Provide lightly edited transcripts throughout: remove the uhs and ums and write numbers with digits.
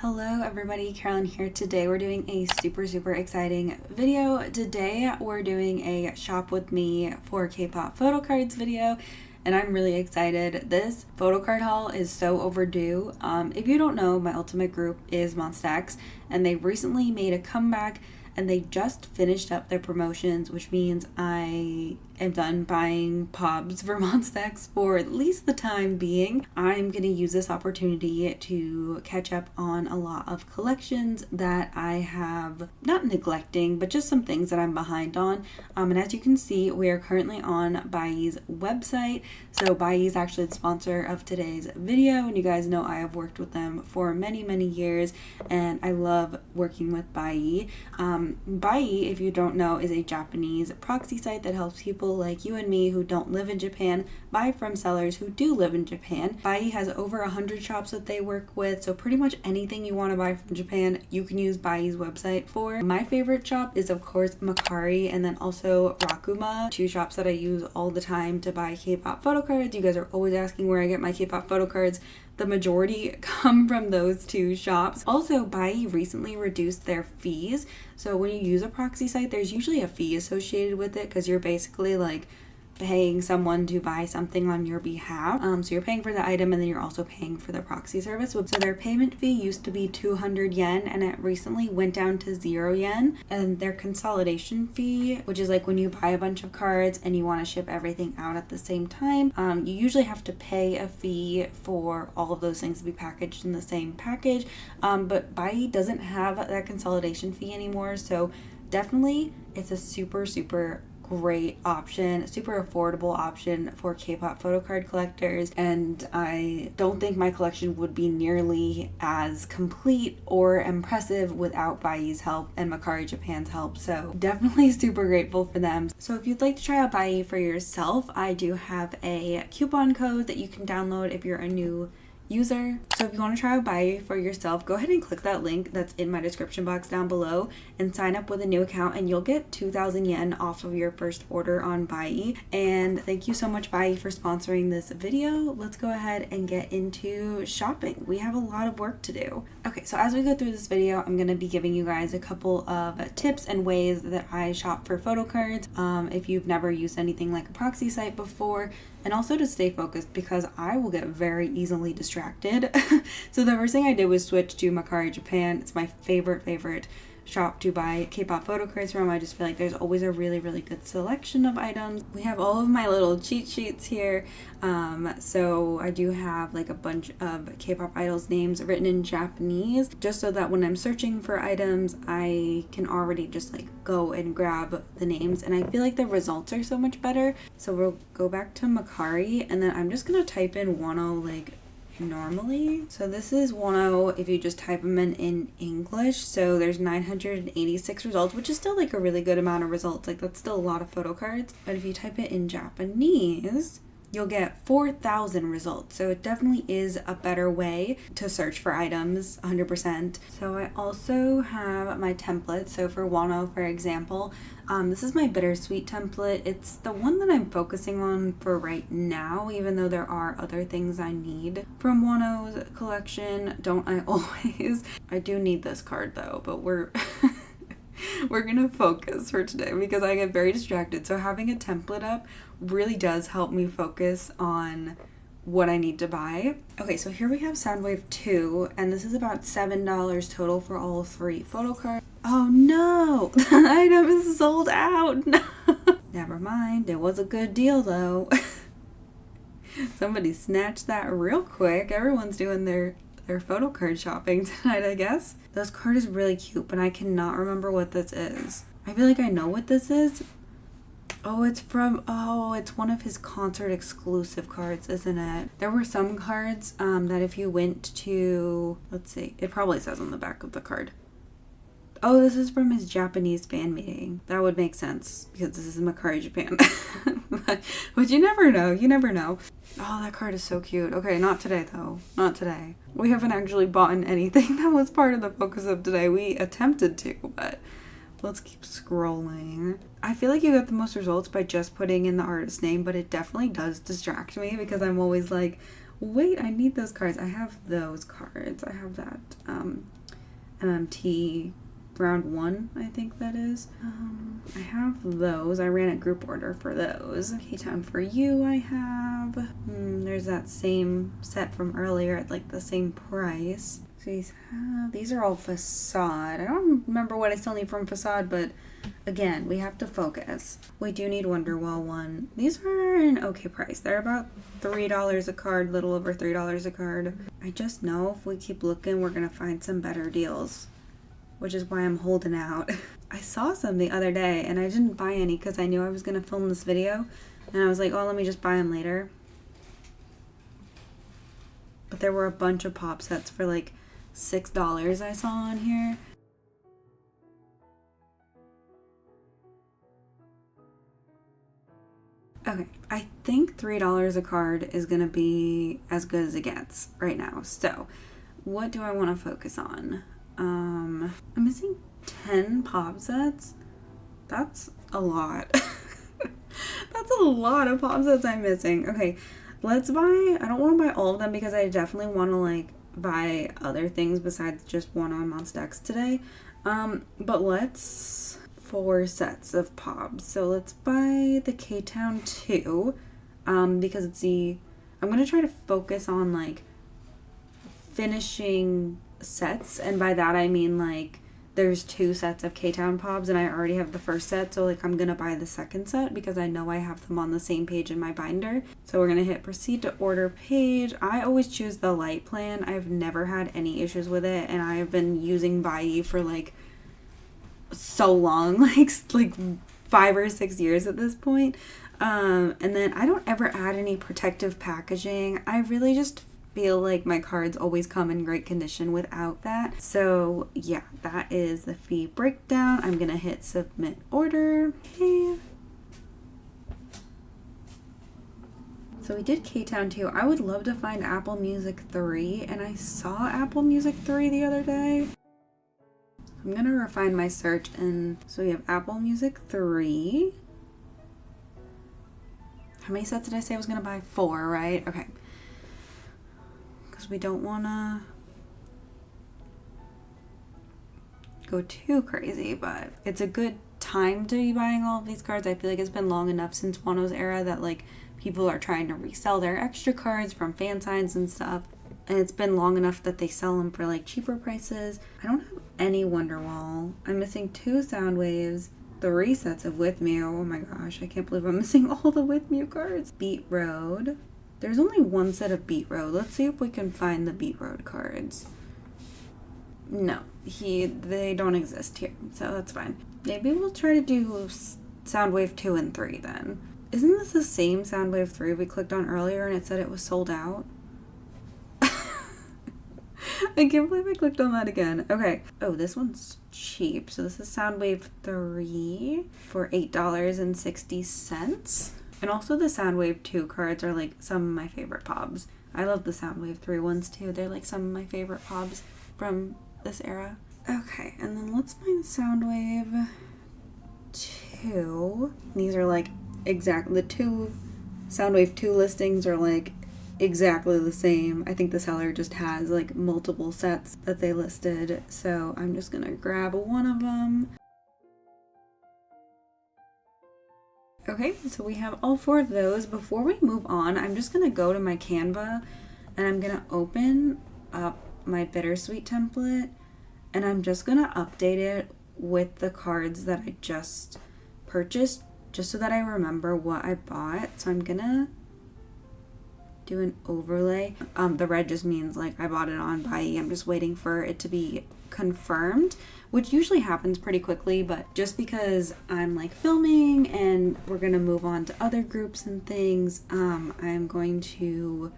Hello everybody, Carolyn here. Today we're doing a super exciting video. Today we're doing a shop with me for K-pop Photocards video, and I'm really excited. This photocard haul is so overdue. If you don't know, my ultimate group is Monsta X, and they recently made a comeback and they just finished up their promotions, which means I am done buying pobs for Monsta X for at least the time being. I'm going to use this opportunity to catch up on a lot of collections that I have not neglecting, but just some things that I'm behind on. And as you can see, we are currently on Buyee's website. So Buyee is actually the sponsor of today's video, and you guys know I have worked with them for many years, and I love working with Buyee. Buyee, if you don't know, is a Japanese proxy site that helps people like you and me who don't live in Japan buy from sellers who do live in Japan. Buyee has over 100 shops that they work with, so pretty much anything you want to buy from Japan, you can use Buyee's website for. My favorite shop is of course Mercari, and then also Rakuma, two shops that I use all the time to buy K-pop photo cards. You guys are always asking where I get my K-pop photo cards. The majority come from those two shops. Also, Buyee recently reduced their fees. So when you use a proxy site, there's usually a fee associated with it because you're basically like paying someone to buy something on your behalf. So you're paying for the item and then you're also paying for the proxy service. So their payment fee used to be 200 yen and it recently went down to 0 yen. And their consolidation fee, which is like when you buy a bunch of cards and you want to ship everything out at the same time, you usually have to pay a fee for all of those things to be packaged in the same package. But Buyee doesn't have that consolidation fee anymore. So definitely it's a super great option, super affordable option for K-pop photocard collectors, and I don't think my collection would be nearly as complete or impressive without Buyee's help and Mercari Japan's help, so definitely super grateful for them. So if you'd like to try out Buyee for yourself, I do have a coupon code that you can download if you're a new user. So if you want to try out Buyee for yourself, go ahead and click that link that's in my description box down below and sign up with a new account, and you'll get 2,000 yen off of your first order on Buyee. And thank you so much, Buyee, for sponsoring this video. Let's go ahead and get into shopping. We have a lot of work to do. Okay, so as we go through this video, I'm going to be giving you guys a couple of tips and ways that I shop for photo cards if you've never used anything like a proxy site before, and also to stay focused because I will get very easily distracted. So the first thing I did was switch to Mercari Japan. It's my favorite shop to buy K-pop photo cards from. I just feel like there's always a really good selection of items. We have all of my little cheat sheets here. So I do have like a bunch of K-pop idols names written in Japanese, just so that when I'm searching for items, I can already just like go and grab the names, and I feel like the results are so much better. So we'll go back to Mercari, and then I'm just gonna type in Wano like normally. So this is Wano if you just type them in English. So there's 986 results, which is still like a really good amount of results. Like that's still a lot of photo cards. But if you type it in Japanese, you'll get 4,000 results. So it definitely is a better way to search for items, 100%. So I also have my template. So for Wano, for example, this is my bittersweet template. It's the one that I'm focusing on for right now, even though there are other things I need from Wano's collection. Don't I always? I do need this card though, but we're gonna focus for today because I get very distracted. So having a template up really does help me focus on what I need to buy. Okay, so here we have Soundwave 2, and this is about $7 total for all 3 photo cards. Oh no, the item is sold out. No. Never mind, it was a good deal though. Somebody snatched that real quick. Everyone's doing their photo card shopping tonight, I guess. This card is really cute, but I cannot remember what this is. I feel like I know what this is. Oh, it's one of his concert exclusive cards, isn't it? There were some cards that if you went to, let's see, it probably says on the back of the card. Oh, this is from his Japanese fan meeting. That would make sense because this is Mercari Japan. but you never know. You never know. Oh, that card is so cute. Okay, not today though. Not today. We haven't actually bought anything that was part of the focus of today. We attempted to, but let's keep scrolling. I feel like you get the most results by just putting in the artist name, but it definitely does distract me because I'm always like, Wait, I need those cards. I have those cards. I have that MMT round 1, I think that is. I have those. I ran a group order for those. K-Town for You I have. There's that same set from earlier at like the same price. So these are all Facade. I don't remember what I still need from Facade, but again, we have to focus. We do need Wonderwall 1. These are an okay price. They're about $3 a card, little over $3 a card. I just know if we keep looking, we're gonna find some better deals, which is why I'm holding out. I saw some the other day and I didn't buy any because I knew I was gonna film this video, and I was like, oh, let me just buy them later. But there were a bunch of pop sets for like $6 I saw on here. Okay, I think $3 a card is gonna be as good as it gets right now. So what do I want to focus on? I'm missing 10 pop sets. That's a lot. That's a lot of pop sets I'm missing. Okay, let's buy, I don't want to buy all of them because I definitely want to like buy other things besides just one on Monsta X today. But let's 4 sets of pops. So let's buy the K-Town 2 because it's I'm gonna try to focus on like finishing sets, and by that I mean like there's 2 sets of K-Town pops and I already have the first set, so like I'm gonna buy the second set because I know I have them on the same page in my binder. So we're gonna hit proceed to order page. I always choose the light plan. I've never had any issues with it, and I've been using Buyee for like so long, like 5 or 6 years at this point. And then I don't ever add any protective packaging. I really just feel like my cards always come in great condition without that. So yeah, that is the fee breakdown. I'm gonna hit submit order. Okay. So we did K-Town 2. I would love to find Apple Music 3, and I saw Apple Music 3 the other day. I'm gonna refine my search, and so we have Apple Music 3. How many sets did I say I was gonna buy? 4, right? Okay. Because we don't wanna go too crazy, but it's a good time to be buying all of these cards. I feel like it's been long enough since Wano's era that like people are trying to resell their extra cards from fan signs and stuff. And it's been long enough that they sell them for like cheaper prices. I don't have any Wonderwall. I'm missing 2 Soundwaves, 3 sets of With Me. Oh my gosh, I can't believe I'm missing all the With Me cards. Beat Road. There's only 1 set of Beat Road. Let's see if we can find the Beat Road cards. No, they don't exist here, so that's fine. Maybe we'll try to do Soundwave 2 and 3 then. Isn't this the same Soundwave 3 we clicked on earlier and it said it was sold out? I can't believe I clicked on that again. Okay. Oh, this one's cheap. So this is Soundwave 3 for $8.60. And also the Soundwave 2 cards are like some of my favorite pobs. I love the Soundwave 3 ones too. They're like some of my favorite pobs from this era. Okay, and then let's find Soundwave 2. These are like exactly the 2 Soundwave 2 listings are like exactly the same. I think the seller just has like multiple sets that they listed, so I'm just gonna grab one of them. Okay, so we have all 4 of those. Before we move on, I'm just gonna go to my Canva and I'm gonna open up my Bittersweet template, and I'm just gonna update it with the cards that I just purchased, just so that I remember what I bought. So I'm gonna do an overlay. The red just means like I bought it on Buyee. I'm just waiting for it to be confirmed, which usually happens pretty quickly, but just because I'm like filming and we're gonna move on to other groups and things, I'm going to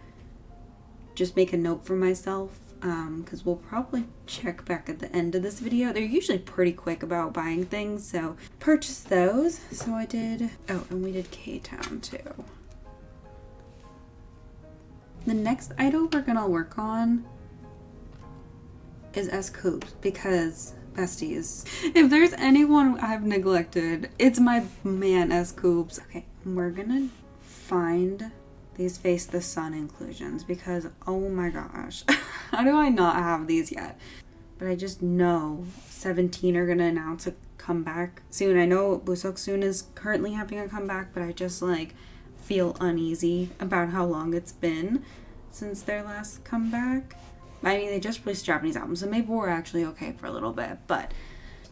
just make a note for myself, because we'll probably check back at the end of this video. They're usually pretty quick about buying things, so purchase those. So I did, oh, and we did K-Town too. The next idol we're gonna work on is Kpop, because besties, if there's anyone I've neglected, it's my man Kpop. Okay, we're gonna find these Face the Sun inclusions because, oh my gosh, how do I not have these yet? But I just know 17 are gonna announce a comeback soon. I know Busoksoon is currently having a comeback, but I just like feel uneasy about how long it's been since their last comeback. I mean, they just released a Japanese album, so maybe we're actually okay for a little bit. But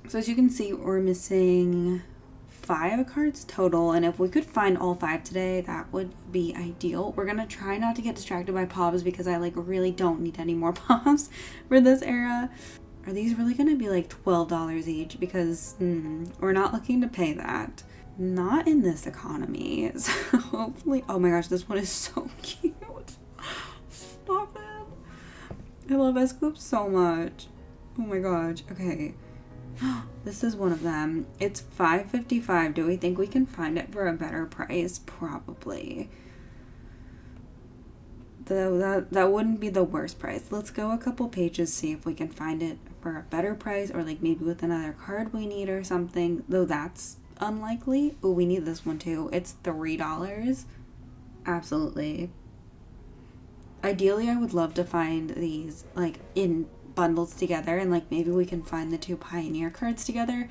so as you can see, we're missing 5 cards total, and if we could find all 5 today, that would be ideal. We're gonna try not to get distracted by pops because I like really don't need any more pops for this era. Are these really gonna be like $12 each? Because we're not looking to pay that. Not in this economy. So hopefully, oh my gosh, this one is so cute. Stop it. I love Aespa so much. Oh my gosh. Okay. This is one of them. It's $5.55. Do we think we can find it for a better price? Probably. Though that wouldn't be the worst price. Let's go a couple pages, see if we can find it for a better price, or like maybe with another card we need or something. Though that's unlikely. Oh, we need this one too. It's $3. Absolutely. Ideally, I would love to find these like in bundles together, and like maybe we can find the 2 Pioneer cards together,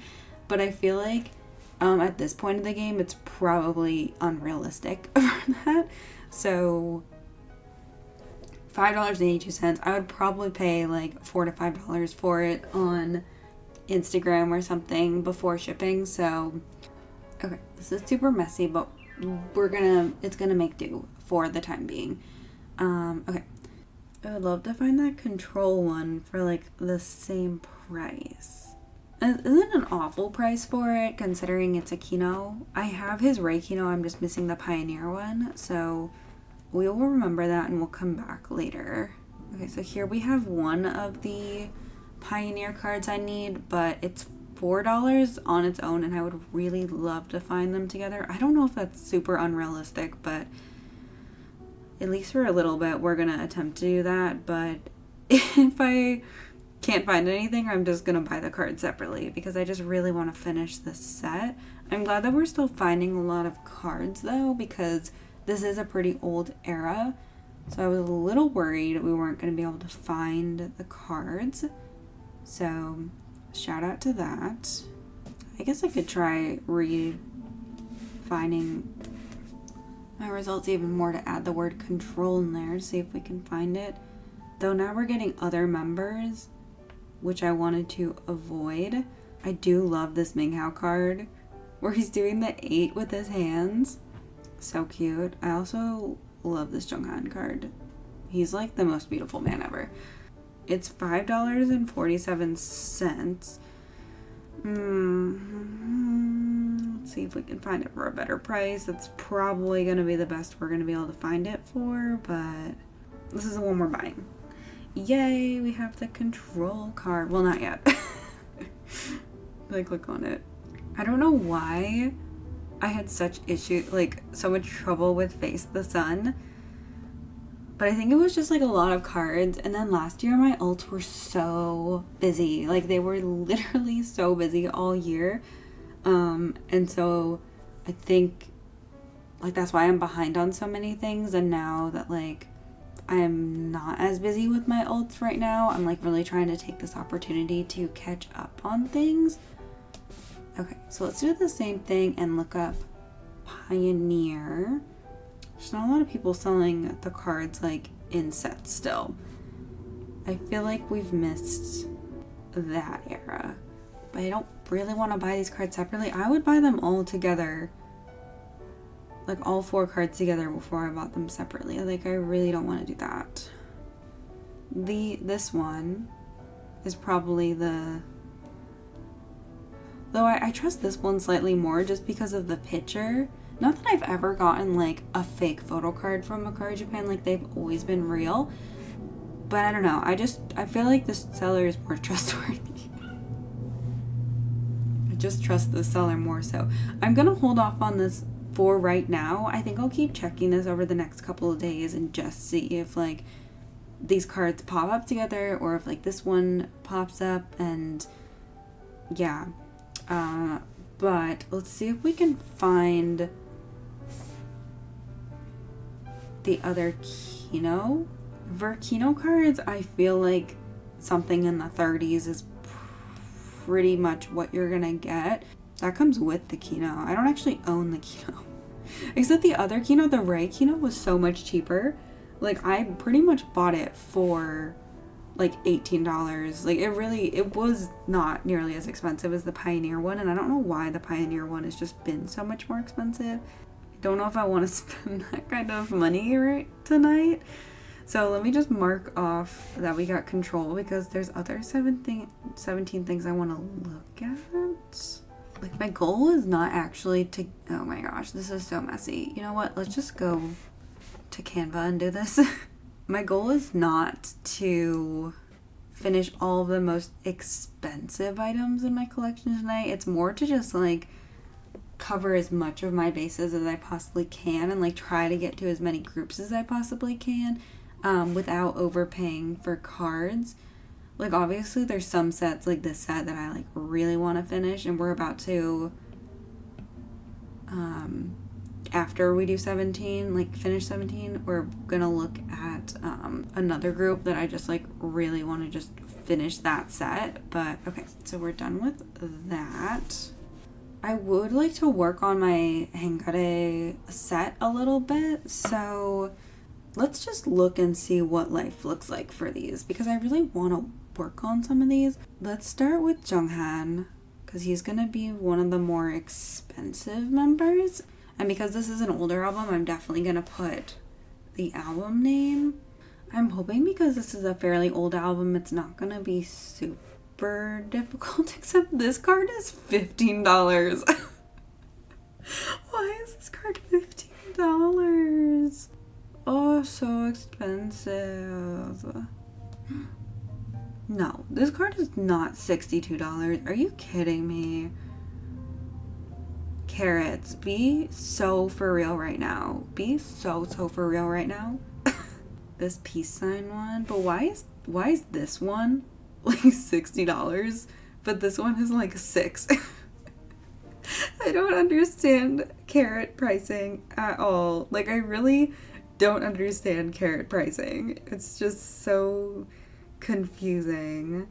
but I feel like at this point in the game it's probably unrealistic for that. So $5.82. I would probably pay like $4 to $5 for it on Instagram or something before shipping. So okay, this is super messy, but it's gonna make do for the time being. Okay. I would love to find that Control one for like the same price. Isn't an awful price for it considering it's a Kino. I have his Ray Kino, I'm just missing the Pioneer one, so we will remember that and we'll come back later. Okay, so here we have one of the Pioneer cards I need, but it's $4 on its own, and I would really love to find them together. I don't know if that's super unrealistic, but at least for a little bit, we're gonna attempt to do that. But if I can't find anything, I'm just gonna buy the card separately because I just really want to finish this set. I'm glad that we're still finding a lot of cards though, because this is a pretty old era. So I was a little worried we weren't gonna be able to find the cards. So shout out to that. I guess I could try finding my results even more to add the word Control in there to see if we can find it. Though now we're getting other members, which I wanted to avoid. I do love this Minghao card where he's doing the 8 with his hands. So cute. I also love this Junghan card. He's like the most beautiful man ever. It's $5.47. Let's see if we can find it for a better price. That's probably going to be the best we're going to be able to find it for, but this is the one we're buying. Yay, we have the Control card. Well, not yet. I click on it. I don't know why I had so much trouble with Face the Sun, but I think it was just like a lot of cards. And then last year my ults were so busy. Like they were literally so busy all year. And so I think like that's why I'm behind on so many things. And now that like I'm not as busy with my ults right now, I'm like really trying to take this opportunity to catch up on things. Okay, so let's do the same thing and look up Pioneer. There's not a lot of people selling the cards like in sets still. I feel like we've missed that era, but I don't really want to buy these cards separately. I would buy them all together, like all 4 cards together before I bought them separately. Like I really don't want to do that. This one is probably though I trust this one slightly more just because of the picture. Not that I've ever gotten like a fake photo card from Mercari Japan, like they've always been real. But I don't know, I feel like the seller is more trustworthy. I just trust the seller more so. I'm gonna hold off on this for right now. I think I'll keep checking this over the next couple of days and just see if like these cards pop up together or if like this one pops up, and yeah. But let's see if we can find the other Kino. For Kino cards, I feel like something in the 30s is pretty much what you're gonna get. That comes with the Kino. I don't actually own the Kino. Except the other Kino, the Ray Kino, was so much cheaper. Like, I pretty much bought it for like $18. Like, it was not nearly as expensive as the Pioneer one, and I don't know why the Pioneer one has just been so much more expensive. I don't know if I want to spend that kind of money right tonight. So let me just mark off that we got control, because there's other 17 things I want to look at. Like, my goal is not actually to, oh my gosh, this is so messy. You know what? Let's just go to Canva and do this. My goal is not to finish all of the most expensive items in my collection tonight. It's more to just like cover as much of my bases as I possibly can, and like try to get to as many groups as I possibly can, without overpaying for cards. Like, obviously there's some sets like this set that I like really want to finish, and we're about to, after we do 17, like finish 17, we're gonna look at another group that I just like really want to just finish that set. But okay, so we're done with that. I would like to work on my Hangare set a little bit, so let's just look and see what life looks like for these, because I really want to work on some of these. Let's start with Junghan, because he's gonna be one of the more expensive members, and because this is an older album, I'm definitely gonna put the album name. I'm hoping because this is a fairly old album, it's not gonna be super difficult, except this card is $15. Why is this card $15? Oh, so expensive. No, this card is not $62. Are you kidding me? Carrots, be so for real right now. Be so for real right now. This peace sign one, but why is this one like $60, but this one is like $6? I don't understand carrot pricing at all. Like, I really don't understand carrot pricing. It's just so confusing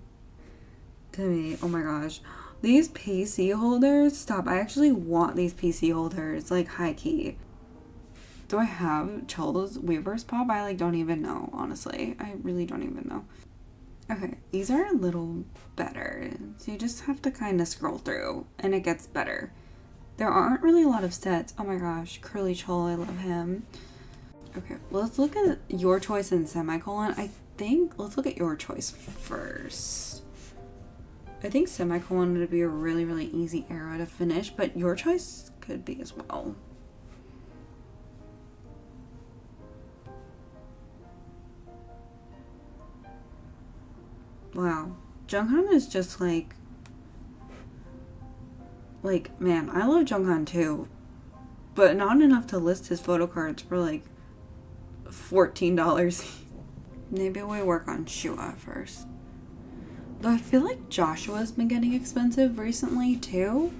to me. Oh my gosh. These PC holders, stop. I actually want these PC holders, like, high key. Do I have Chola's Weaver's Pop? I like don't even know, honestly. I really don't even know. Okay, these are a little better. So you just have to kind of scroll through and it gets better. There aren't really a lot of sets. Oh my gosh, Curly Chol, I love him. Okay, let's look at your choice and semicolon. Let's look at your choice first. I think semicolon would be a really, really easy era to finish, but your choice could be as well. Wow. Junghan is just like, man, I love Junghan too, but not enough to list his photo cards for like $14. Maybe we work on Shua first. Though I feel like Joshua's been getting expensive recently too.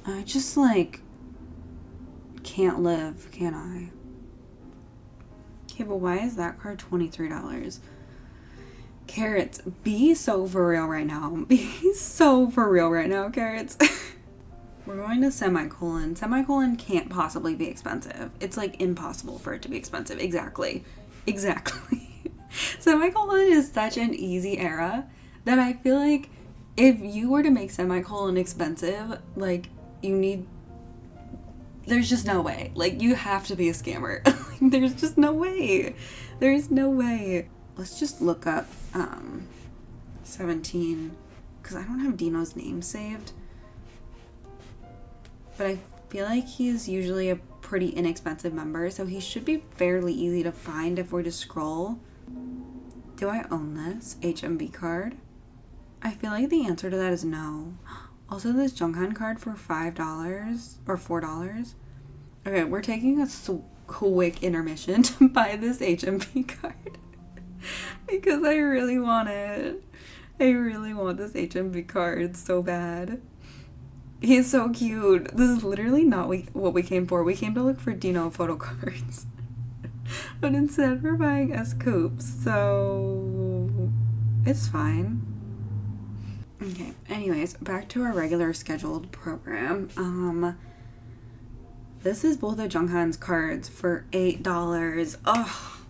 I just like can't live, can I? Okay, but why is that card $23? Carrots, be so for real right now. Be so for real right now, Carrots. We're going to semicolon. Semicolon can't possibly be expensive. It's like impossible for it to be expensive. Exactly. Semicolon is such an easy era that I feel like if you were to make semicolon expensive, like, there's just no way. Like, you have to be a scammer. There's just no way. There's no way. Let's just look up 17, because I don't have Dino's name saved. But I feel like he's usually a pretty inexpensive member, so he should be fairly easy to find if we just scroll. Do I own this HMB card? I feel like the answer to that is no. Also, this Junghan card for $5 or $4. Okay, we're taking a quick intermission to buy this HMB card because I really want it. I really want this HMB card so bad. He's so cute. This is literally not what we came for. We came to look for Dino photo cards. But instead we're buying Kpop, so it's fine. Okay, anyways, back to our regular scheduled program. This is both of Junghan's cards for $8. Oh,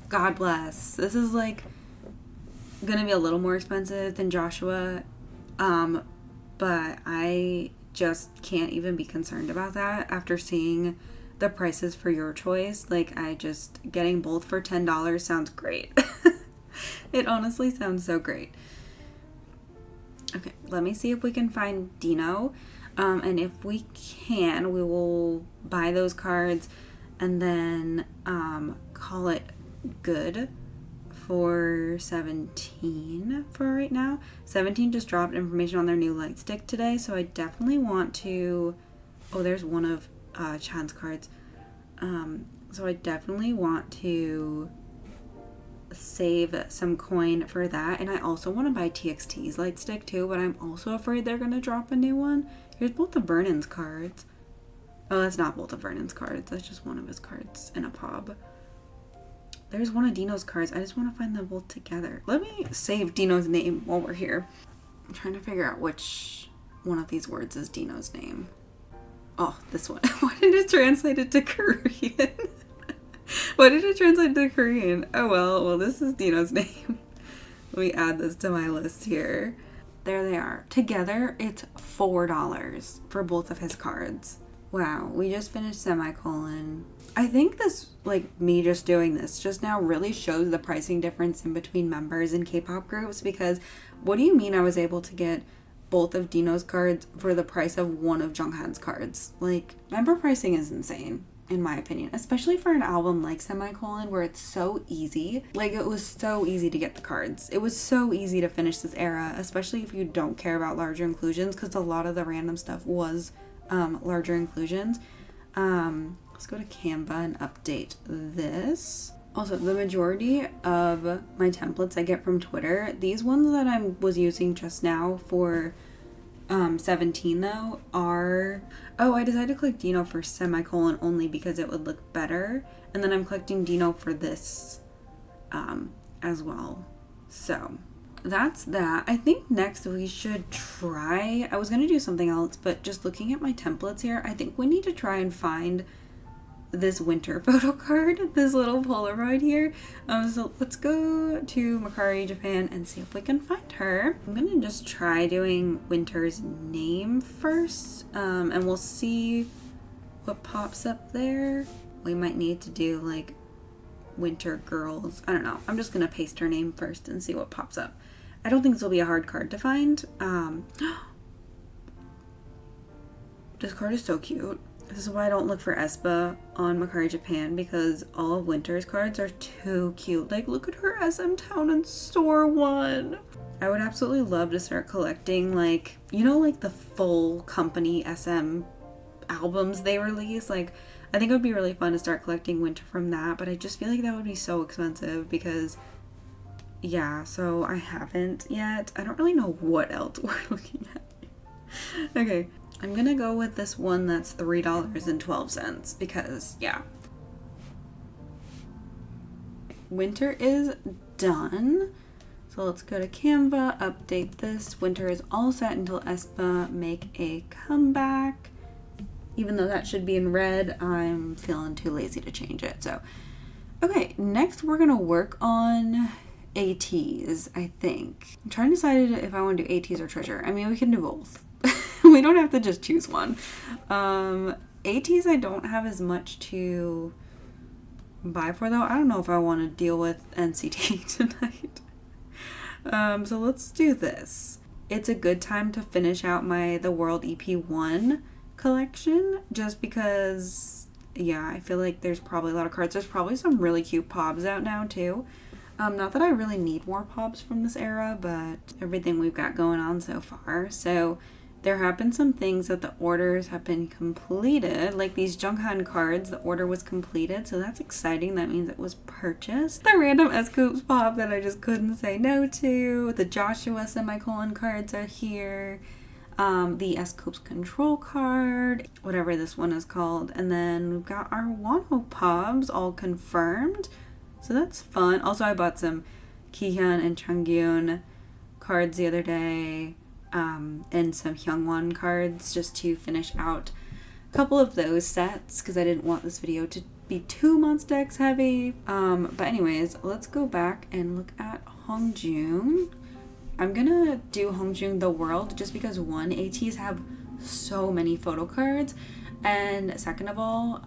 God bless. This is like gonna be a little more expensive than Joshua, but I just can't even be concerned about that after seeing the prices for your choice. Like, getting both for $10 sounds great. It honestly sounds so great. Okay, let me see if we can find Dino. And if we can, we will buy those cards and then call it good for 17 for right now. 17 just dropped information on their new light stick today, so I definitely want to... Oh, there's one of Chan's cards. So I definitely want to save some coin for that, and I also want to buy TXT's light stick too, but I'm also afraid they're gonna drop a new one. Here's both of Vernon's cards. Oh, that's not both of Vernon's cards, that's just one of his cards in a pub. There's one of Dino's cards. I just want to find them both together. Let me save Dino's name while we're here. I'm trying to figure out which one of these words is Dino's name. Oh, this one. Why did it translate it to Korean? Why did it translate to Korean? Oh well, this is Dino's name. Let me add this to my list here. There they are. Together, it's $4 for both of his cards. Wow, we just finished Semicolon. I think this, like, me just doing this just now really shows the pricing difference in between members and K-pop groups, because what do you mean I was able to get both of Dino's cards for the price of one of Junghan's cards? Like, member pricing is insane, in my opinion, especially for an album like Semicolon where it's so easy. Like, it was so easy to get the cards. It was so easy to finish this era, especially if you don't care about larger inclusions, because a lot of the random stuff was larger inclusions. Let's go to Canva and update this. Also, the majority of my templates I get from Twitter, these ones that I was using just now for 17 though are... Oh, I decided to click Dino for Semicolon only because it would look better. And then I'm collecting Dino for this as well. So that's that. I think next we should try... I was going to do something else, but just looking at my templates here, I think we need to try and find this winter photo card, this little Polaroid here. So let's go to Mercari, Japan, and see if we can find her. I'm gonna just try doing Winter's name first, and we'll see what pops up there. We might need to do like Winter Girls. I don't know. I'm just gonna paste her name first and see what pops up. I don't think this will be a hard card to find. This card is so cute. This is why I don't look for Aespa on Mercari Japan, because all of Winter's cards are too cute. Like, look at her SM Town and Store one. I would absolutely love to start collecting, like, you know, like the full company SM albums they release. Like, I think it would be really fun to start collecting Winter from that, but I just feel like that would be so expensive because, yeah, so I haven't yet. I don't really know what else we're looking at. Okay. I'm gonna go with this one that's $3.12 because, yeah. Winter is done. So let's go to Canva, update this. Winter is all set until Aespa make a comeback. Even though that should be in red, I'm feeling too lazy to change it. So, okay, next we're gonna work on Ateez, I think. I'm trying to decide if I want to do Ateez or Treasure. I mean, we can do both. We don't have to just choose one. Ateez I don't have as much to buy for though. I don't know if I want to deal with NCT tonight. So let's do this. It's a good time to finish out the World EP1 collection just because, yeah, I feel like there's probably a lot of cards. There's probably some really cute pobs out now too. Not that I really need more pobs from this era, but everything we've got going on so far. So there have been some things that the orders have been completed, like these Junghan cards, the order was completed, so that's exciting. That means it was purchased. The random Kpop pop that I just couldn't say no to. The Joshua Semicolon cards are here. the Aespa control card, whatever this one is called. And then we've got our Wano Pobs all confirmed. So that's fun. Also, I bought some Kihyun and Chungkyun cards the other day, and some Hyungwon cards just to finish out a couple of those sets because I didn't want this video to be too Monsta X heavy. But anyways, let's go back and look at Hongjoong. I'm gonna do Hongjoong The World just because one, Ateez have so many photo cards, and second of all,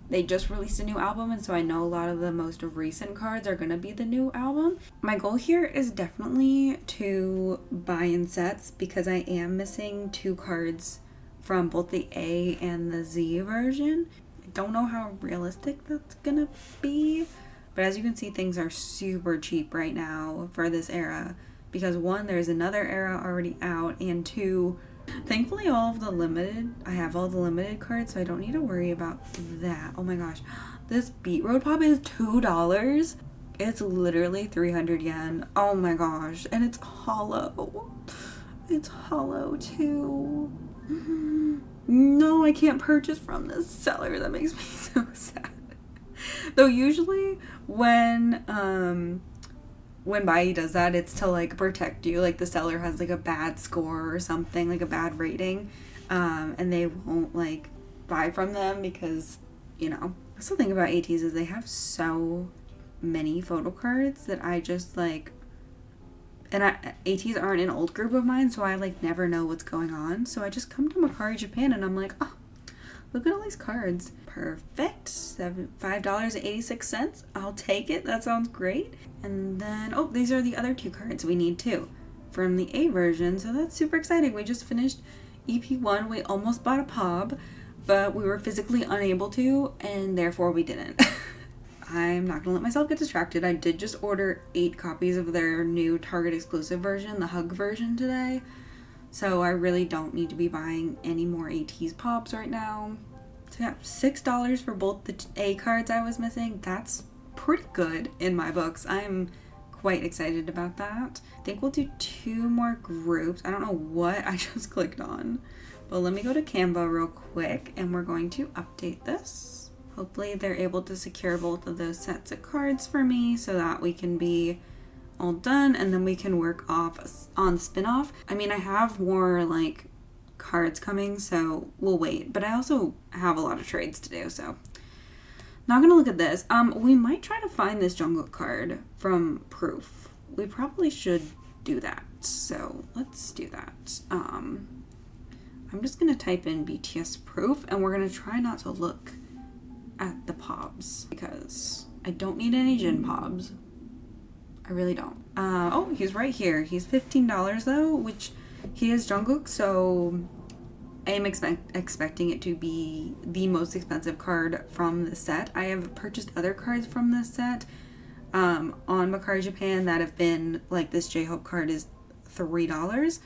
they just released a new album, and so I know a lot of the most recent cards are gonna be the new album. My goal here is definitely to buy in sets because I am missing 2 cards from both the A and the Z version. I don't know how realistic that's gonna be, but as you can see, things are super cheap right now for this era because 1, there's another era already out, and 2, thankfully I have all the limited cards, so I don't need to worry about that. Oh my gosh, this Beat Road Pop is $2. It's literally 300 yen. Oh my gosh, and it's hollow. It's hollow too. No, I can't purchase from this seller. That makes me so sad. Though usually when Buyee does that, it's to like protect you. Like the seller has like a bad score or something, like a bad rating, and they won't like buy from them because, you know. That's the thing about Ateez is they have so many photo cards that I just like, and Ateez aren't an old group of mine, so I like never know what's going on. So I just come to Mercari Japan and I'm like, oh, look at all these cards. Perfect. $5.86. I'll take it. That sounds great. And then, oh, these are the other 2 cards we need too from the A version. So that's super exciting. We just finished EP1. We almost bought a POB, but we were physically unable to, and therefore we didn't. I'm not gonna let myself get distracted. I did just order 8 copies of their new Target exclusive version, the Hug version, today. So I really don't need to be buying any more Ateez Pops right now. So yeah, $6 for both the A cards I was missing. That's pretty good in my books. I'm quite excited about that. I think we'll do 2 more groups. I don't know what I just clicked on, but let me go to Canva real quick and we're going to update this. Hopefully they're able to secure both of those sets of cards for me so that we can be all done and then we can work off on spin-off. I mean, I have more like cards coming, so we'll wait, but I also have a lot of trades to do, so not gonna look at this. We might try to find this Jungkook card from Proof. We probably should do that, so let's do that. I'm just gonna type in BTS Proof and we're gonna try not to look at the Pobs because I don't need any Jin Pobs. I really don't. Oh, he's right here. He's $15 though, which he is Jungkook, so I am expecting it to be the most expensive card from the set. I have purchased other cards from this set on Mercari Japan that have been like this J-Hope card is $3.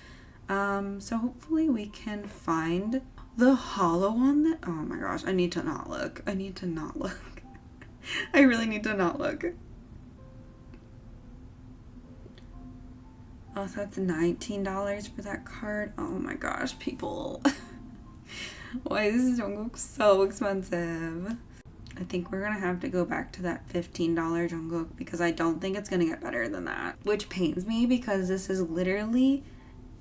So hopefully we can find the hollow one that, oh my gosh, I need to not look. I need to not look. I really need to not look. Oh, so that's $19 for that card. Oh my gosh, people. Why is Jungkook so expensive? I think we're gonna have to go back to that $15 Jungkook because I don't think it's gonna get better than that. Which pains me because this is literally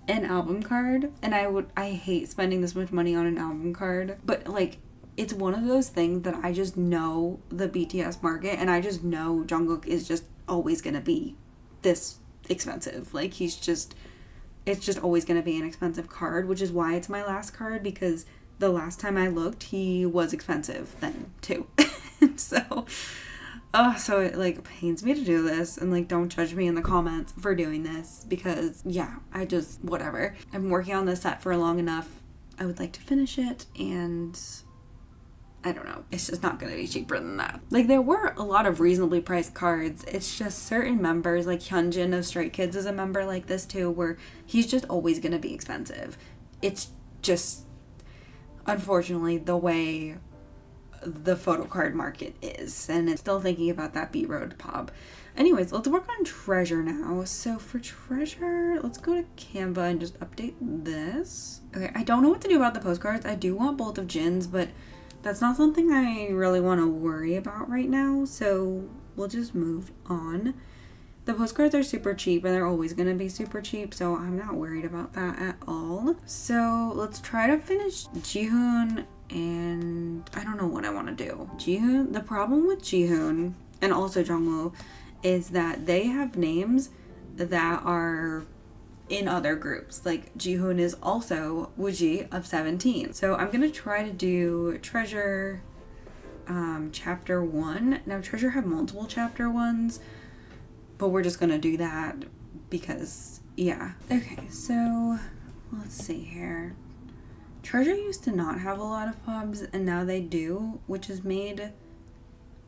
an album card and I hate spending this much money on an album card. But like, it's one of those things that I just know the BTS market and I just know Jungkook is just always gonna be this expensive. Like it's just always going to be an expensive card, which is why it's my last card because the last time I looked he was expensive then too. So it like pains me to do this, and like don't judge me in the comments for doing this because yeah, I just whatever. I'm working on this set for long enough. I would like to finish it, and I don't know. It's just not going to be cheaper than that. Like, there were a lot of reasonably priced cards. It's just certain members, like Hyunjin of Stray Kids is a member like this too, where he's just always going to be expensive. It's just, unfortunately, the way the photo card market is. And it's still thinking about that Beat Road Pop. anyways, let's work on Treasure now. So for Treasure, let's go to Canva and just update this. Okay, I don't know what to do about the postcards. I do want both of Jin's, but that's not something I really want to worry about right now. So we'll just move on. The postcards are super cheap and they're always going to be super cheap, so I'm not worried about that at all. So let's try to finish Jihoon, and I don't know what I want to do. Jihoon, the problem with Jihoon and also Jungwoo is that they have names that are in other groups. Like Jihoon is also Wooji of 17. So I'm going to try to do Treasure chapter 1. Now Treasure have multiple chapter 1s, but we're just gonna do that because, yeah. Okay, so let's see here. Treasure used to not have a lot of pubs, and now they do, which has made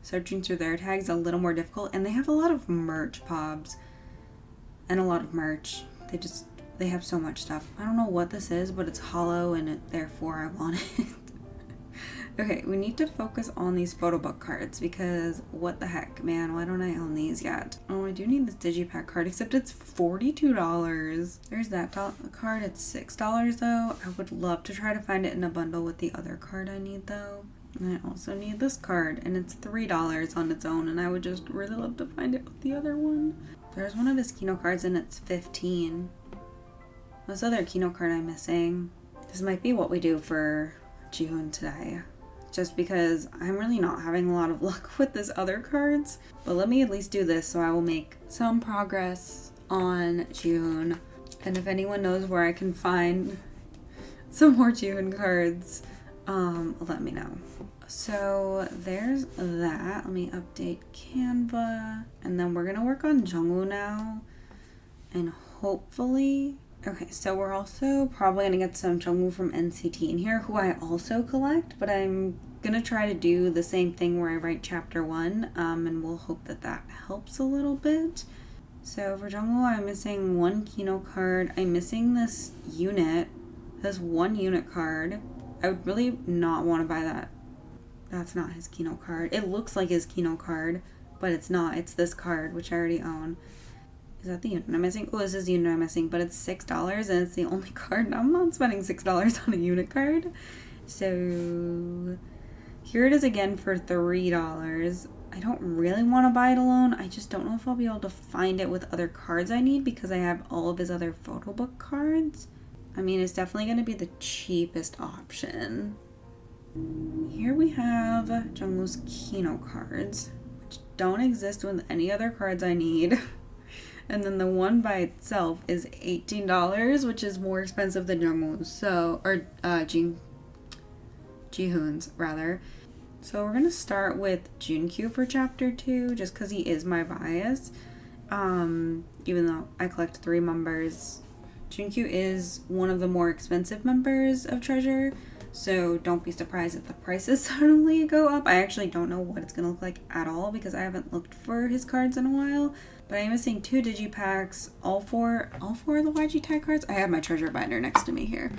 searching through their tags a little more difficult. And they have a lot of merch pubs and a lot of merch. They have so much stuff. I don't know what this is, but it's hollow and therefore I want it. Okay, we need to focus on these photo book cards because what the heck, man, why don't I own these yet? Oh, I do need this digipack card, except it's $42. There's that card, it's $6 though. I would love to try to find it in a bundle with the other card I need though. And I also need this card, and it's $3 on its own, and I would just really love to find it with the other one. There's one of his Kino cards and it's 15. This other Kino card I'm missing. This might be what we do for Jihoon today, just because I'm really not having a lot of luck with this other cards. But let me at least do this so I will make some progress on Jihoon. And if anyone knows where I can find some more Jihoon cards, let me know. So there's that. Let me update Canva. And then we're gonna work on Jungwoo now. And hopefully... Okay, so we're also probably gonna get some Jungwoo from NCT in here, who I also collect, but I'm gonna try to do the same thing where I write chapter 1, and we'll hope that that helps a little bit. So for Jungwoo, I'm missing one Kino card. I'm missing this unit, this one unit card. I would really not want to buy that. That's not his Kino card. It looks like his Kino card, but it's not. It's this card, which I already own. Is that the unit I'm missing? Oh, this is the unit I'm missing, but it's $6 and it's the only card. I'm not spending $6 on a unit card. So here it is again for $3. I don't really want to buy it alone. I just don't know if I'll be able to find it with other cards I need because I have all of his other photo book cards. I mean, it's definitely going to be the cheapest option. Here we have Jungwoo's Kino cards, which don't exist with any other cards I need. And then the one by itself is $18, which is more expensive than Jungwoo's. So, or Jihoon's rather. So we're gonna start with Junkyu for chapter 2, just because he is my bias. Even though I collect 3 members, Junkyu is one of the more expensive members of Treasure. So don't be surprised if the prices suddenly go up. I actually don't know what it's gonna look like at all because I haven't looked for his cards in a while. But I'm missing 2 digipacks, all four of the YG tag cards. I have my treasure binder next to me here.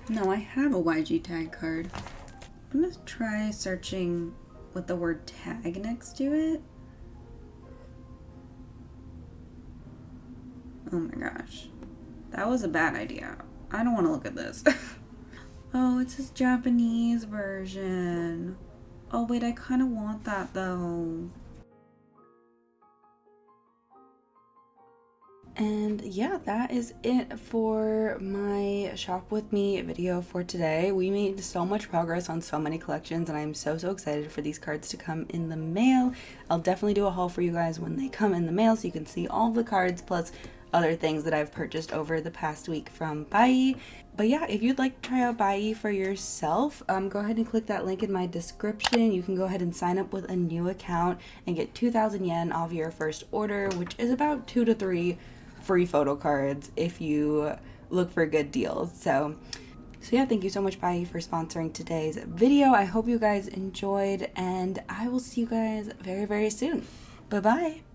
No, I have a YG tag card. I'm gonna try searching with the word tag next to it. Oh my gosh. That was a bad idea. I don't want to look at this. Oh, it's his Japanese version. Oh wait, I kind of want that though. And yeah, that is it for my shop with me video for today. We made so much progress on so many collections and I'm so excited for these cards to come in the mail. I'll definitely do a haul for you guys when they come in the mail so you can see all the cards plus other things that I've purchased over the past week from Buyee. But yeah, if you'd like to try out Buyee for yourself, go ahead and click that link in my description. You can go ahead and sign up with a new account and get 2,000 yen off your first order, which is about 2 to 3 free photo cards if you look for good deals. So yeah, thank you so much Buyee for sponsoring today's video. I hope you guys enjoyed and I will see you guys very soon. Bye bye.